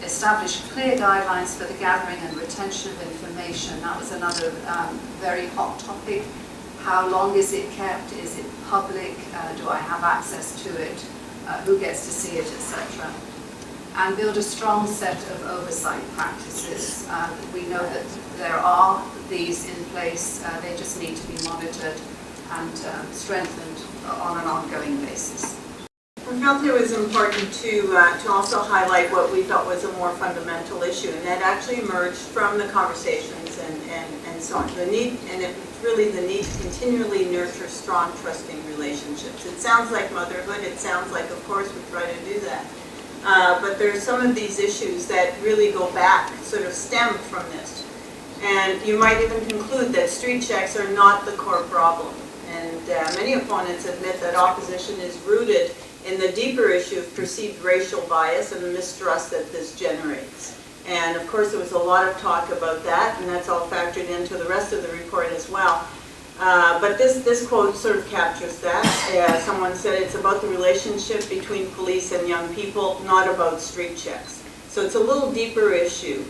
establish clear guidelines for the gathering and retention of information. That was another very hot topic. How long is it kept? Is it public? Do I have access to it? Who gets to see it, etc. And build a strong set of oversight practices. We know that there are these in place. They just need to be monitored and strengthened on an ongoing basis. We felt it was important to also highlight what we felt was a more fundamental issue, and that actually emerged from the conversations and so on. The need, and it's really the need to continually nurture strong, trusting relationships. It sounds like motherhood. It sounds like, of course, we try to do that. But there are some of these issues that really go back, sort of stem from this. And you might even conclude that street checks are not the core problem. And many opponents admit that opposition is rooted in the deeper issue of perceived racial bias and the mistrust that this generates. And of course there was a lot of talk about that, and that's all factored into the rest of the report as well. But this quote sort of captures that. Someone said it's about the relationship between police and young people, not about street checks. So it's a little deeper issue.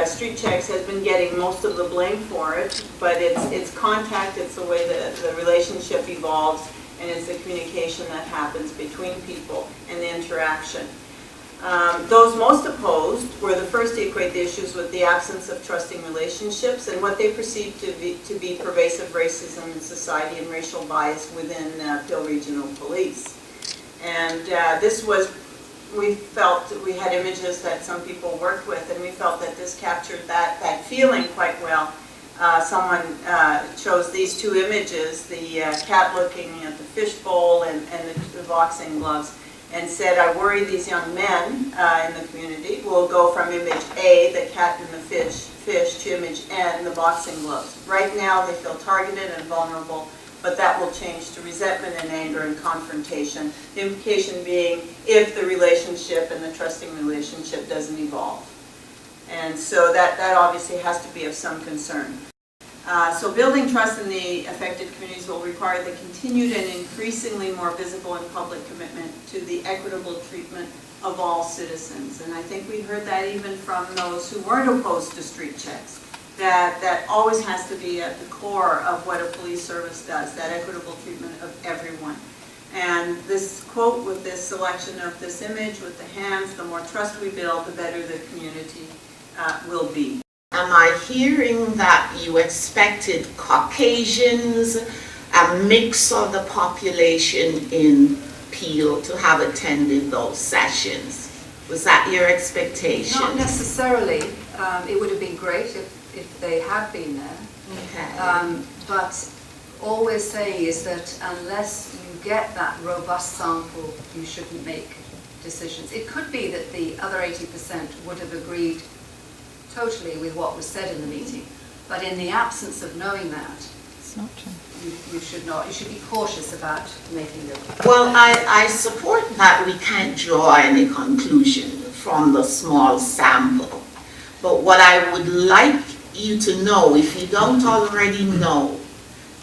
Street checks has been getting most of the blame for it, but it's contact, it's the way the relationship evolves, and it's the communication that happens between people and the interaction. Those most opposed were the first to equate the issues with the absence of trusting relationships and what they perceived to be pervasive racism in society and racial bias within Peel Regional Police. And this was, we felt that we had images that some people worked with, and we felt that this captured that feeling quite well. Someone chose these two images, the cat looking at the fishbowl and the boxing gloves, and said, I worry these young men in the community will go from image A, the cat and the fish, to image N, the boxing gloves. Right now they feel targeted and vulnerable, but that will change to resentment and anger and confrontation. The implication being if the relationship and the trusting relationship doesn't evolve. And so that obviously has to be of some concern. So building trust in the affected communities will require the continued and increasingly more visible and public commitment to the equitable treatment of all citizens. And I think we heard that even from those who weren't opposed to street checks, that always has to be at the core of what a police service does, that equitable treatment of everyone. And this quote with this selection of this image with the hands, the more trust we build, the better the community will be. Am I hearing that you expected Caucasians, a mix of the population in Peel to have attended those sessions? Was that your expectation? Not necessarily. It would have been great if they had been there. Okay. But all we're saying is that unless you get that robust sample, you shouldn't make decisions. It could be that the other 80% would have agreed totally with what was said in the meeting, but in the absence of knowing that, It's not true. you should not. You should be cautious about making them. Well, I support that we can't draw any conclusion from the small sample. But what I would like you to know, if you don't already know,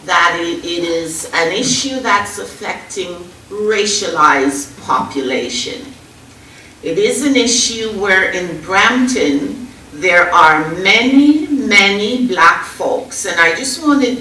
that it is an issue that's affecting racialized population. It is an issue where in Brampton, there are many black folks, and I just want to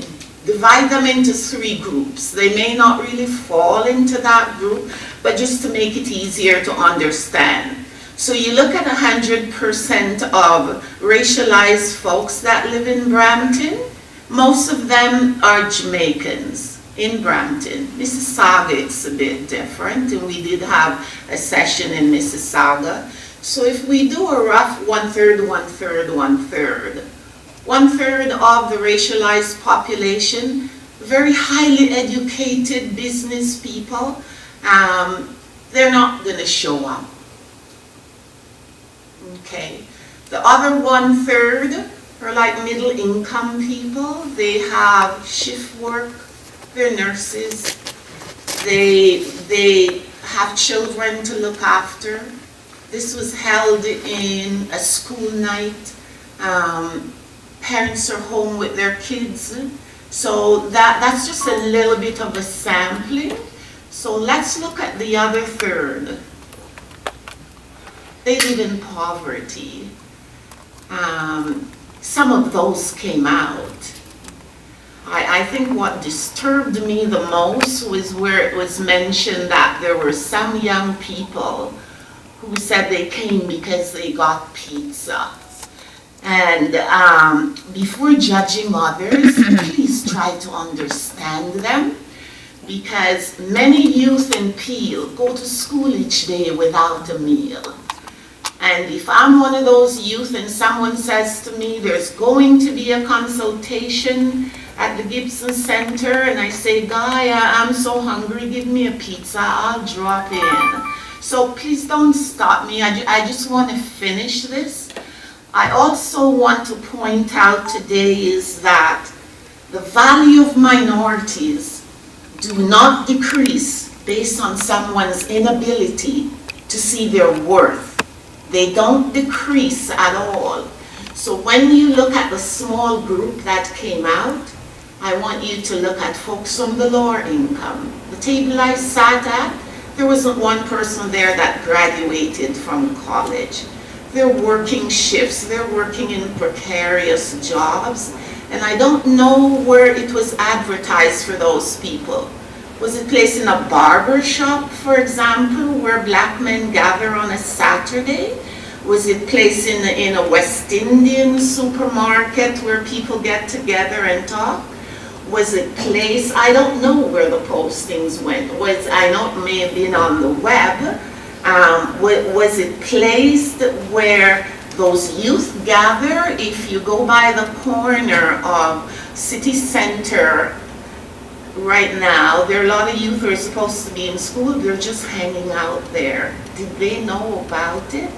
divide them into three groups. They may not really fall into that group, but just to make it easier to understand. So you look at 100% of racialized folks that live in Brampton, most of them are Jamaicans in Brampton. Mississauga, it's a bit different, and we did have a session in Mississauga. So if we do a rough 1/3, 1/3, 1/3, 1/3 of the racialized population, very highly educated business people, they're not going to show up. Okay. The other 1/3 are like middle income people. They have shift work, they're nurses, they have children to look after. This was held in a school night. Parents are home with their kids. So that's just a little bit of a sampling. So let's look at the other third. they live in poverty. Some of those came out. I think what disturbed me the most was where it was mentioned that there were some young people who said they came because they got pizza. And before judging others, please try to understand them, because many youth in Peel go to school each day without a meal. And if I'm one of those youth and someone says to me, there's going to be a consultation at the Gibson Center, and I say, Guy, I'm so hungry, give me a pizza, I'll drop in. So please don't stop me, I just want to finish this. I also want to point out today is that the value of minorities do not decrease based on someone's inability to see their worth. They don't decrease at all. So when you look at the small group that came out, I want you to look at folks from the lower income. The table I sat at, there wasn't one person there that graduated from college. They're working shifts, they're working in precarious jobs, and I don't know where it was advertised for those people. Was it placed in a barber shop, for example, where black men gather on a Saturday? Was it placed in a West Indian supermarket where people get together and talk? Was it placed, I don't know where the postings went. I know it may have been on the web. Was it placed where those youth gather? If you go by the corner of City Center right now, there are a lot of youth who are supposed to be in school, they're just hanging out there. Did they know about it?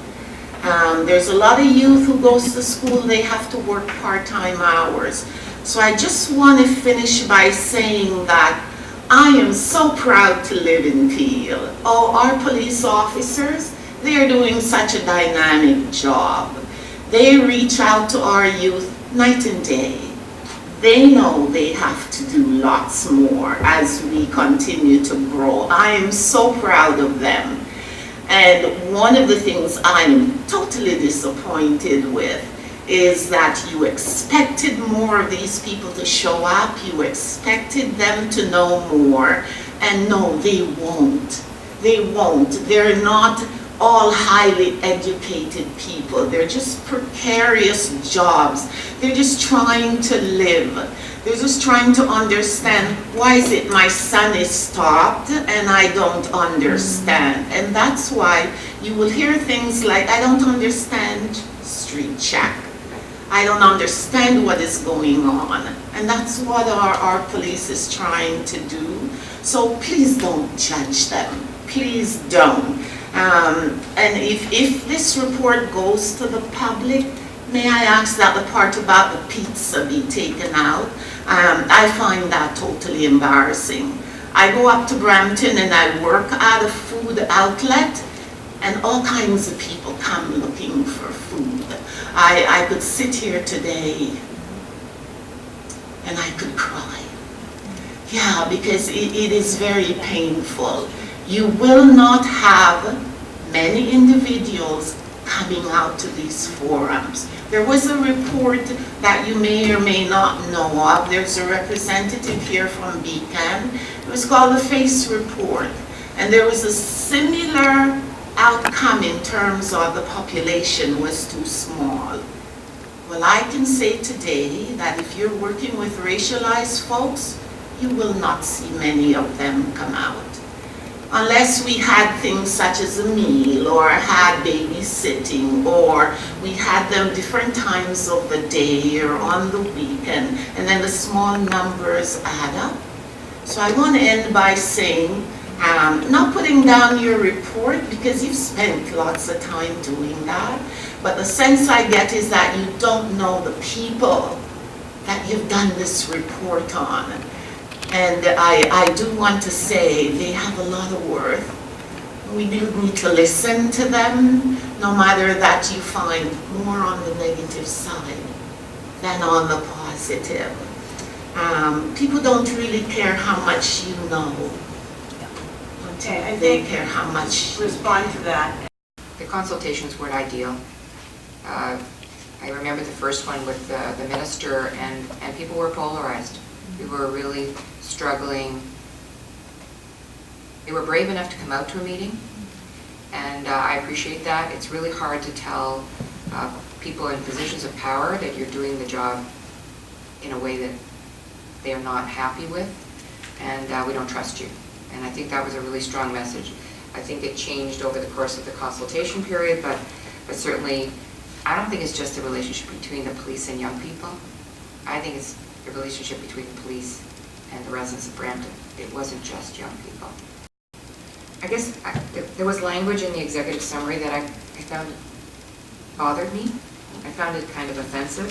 There's a lot of youth who goes to school, they have to work part-time hours. So I just want to finish by saying that I am so proud to live in Peel. Oh, our police officers, they are doing such a dynamic job. They reach out to our youth night and day. They know they have to do lots more as we continue to grow. I am so proud of them. And one of the things I'm totally disappointed with is that you expected more of these people to show up, you expected them to know more, and no, they won't. They won't. They're not all highly educated people. They're just precarious jobs. They're just trying to live. They're just trying to understand, why is it my son is stopped and I don't understand? And that's why you will hear things like, I don't understand street check. I don't understand what is going on. And that's what our police is trying to do. So please don't judge them. Please don't. And if this report goes to the public, may I ask that the part about the pizza be taken out? I find that totally embarrassing. I go up to Brampton and I work at a food outlet, and all kinds of people come looking for food. I could sit here today and I could cry. Yeah, because it is very painful. You will not have many individuals coming out to these forums. There was a report that you may or may not know of. There's a representative here from BCAN. It was called the FACE report. And there was a similar outcome in terms of the population was too small. Well, I can say today that if you're working with racialized folks, you will not see many of them come out. Unless we had things such as a meal, or had babysitting, or we had them different times of the day or on the weekend, and then the small numbers add up. So I want to end by saying, not putting down your report, because you've spent lots of time doing that, but the sense I get is that you don't know the people that you've done this report on. And I do want to say they have a lot of worth. We do need to listen to them, no matter that you find more on the negative side than on the positive. People don't really care how much you know. Okay, I They think care how much. respond to that. the consultations weren't ideal. I remember the first one with the minister, and people were polarized. We were really struggling. They were brave enough to come out to a meeting, and I appreciate that. It's really hard to tell people in positions of power that you're doing the job in a way that they are not happy with, and we don't trust you. And I think that was a really strong message. I think it changed over the course of the consultation period, but certainly I don't think it's just the relationship between the police and young people. I think it's the relationship between the police and the residents of Brampton. It wasn't just young people. I guess there was language in the executive summary that I found bothered me. I found it kind of offensive.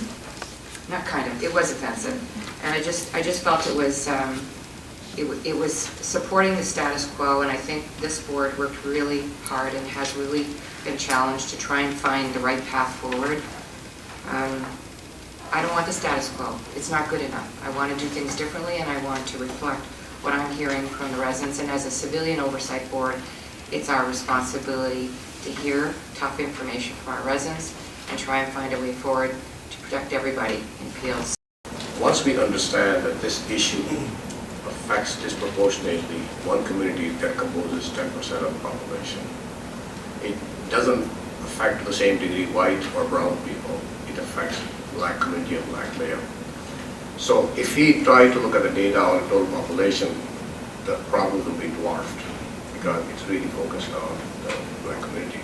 Not kind of, it was offensive. And I just felt it was supporting the status quo, and I think this board worked really hard and has really been challenged to try and find the right path forward. I don't want the status quo. It's not good enough. I want to do things differently, and I want to reflect what I'm hearing from the residents. And as a civilian oversight board, it's our responsibility to hear tough information from our residents and try and find a way forward to protect everybody in Peel's. Once we understand that this issue affects disproportionately one community that composes 10% of the population, it doesn't affect to the same degree white or brown people. It affects black community and black male. So if we try to look at the data on the total population, the problem will be dwarfed because it's really focused on the black community.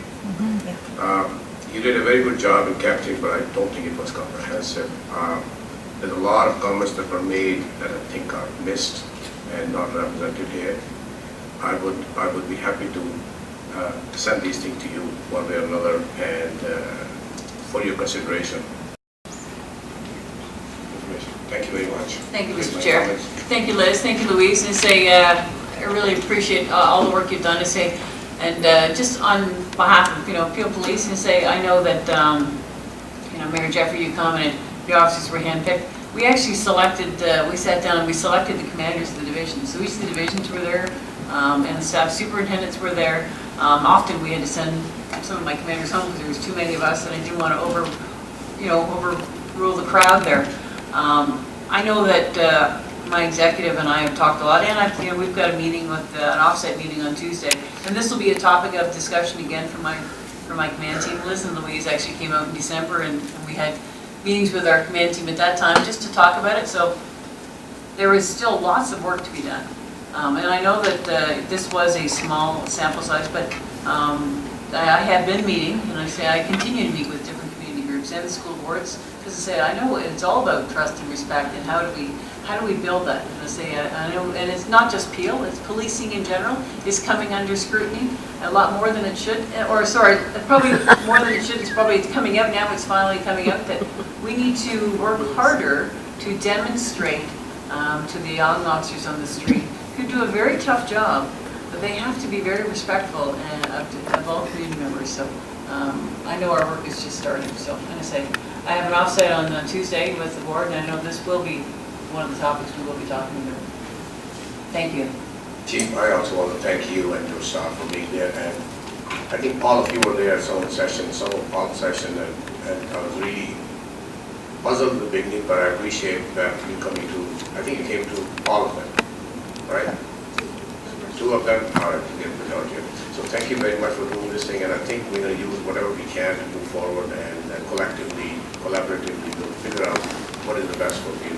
You did a very good job in capturing, but I don't think it was comprehensive. There's a lot of comments that were made that I think are missed and not represented here. I would be happy to send these things to you one way or another and for your consideration. Thank you very much. Thank you, Mr. Chair. Thank you, Liz. Thank you, Louise. And say, I really appreciate all the work you've done. To say, and just on behalf of Peel Police, and say, I know that Mayor Jeffrey, you commented the officers were handpicked. We actually selected. We sat down and we selected the commanders of the divisions. So each of the divisions were there, and the staff superintendents were there. Often we had to send some of my commanders home because there was too many of us, and I didn't want to overrule the crowd there. I know that my executive and I have talked a lot, and we've got a meeting with an offsite meeting on Tuesday, and this will be a topic of discussion again for my command team. Liz and Louise actually came out in December, and we had meetings with our command team at that time just to talk about it. So there is still lots of work to be done, and I know that this was a small sample size, but I have been meeting, and I continue to meet with different community groups and the school boards. Because I know it's all about trust and respect, and how do we build that? And I know, and it's not just Peel; it's policing in general is coming under scrutiny a lot more than it should. Or sorry, probably more than it should. It's coming out now. It's finally coming out that we need to work harder to demonstrate to the young officers on the street who do a very tough job, but they have to be very respectful of all community members. So I know our work is just starting. So I'm going to say. I have an offsite on Tuesday with the board, and I know this will be one of the topics we will be talking about. Thank you. Chief, I also want to thank you and your staff for being there, and I think all of you were there at some of the sessions, some of all the sessions, and I was really puzzled in the beginning, but I appreciate that you coming to, I think you came to all of them, right? 2 of them are the majority of it. So thank you very much for doing this thing, and I think we're going to use whatever we can to move forward and collectively, collaboratively, we'll figure out what is the best for you.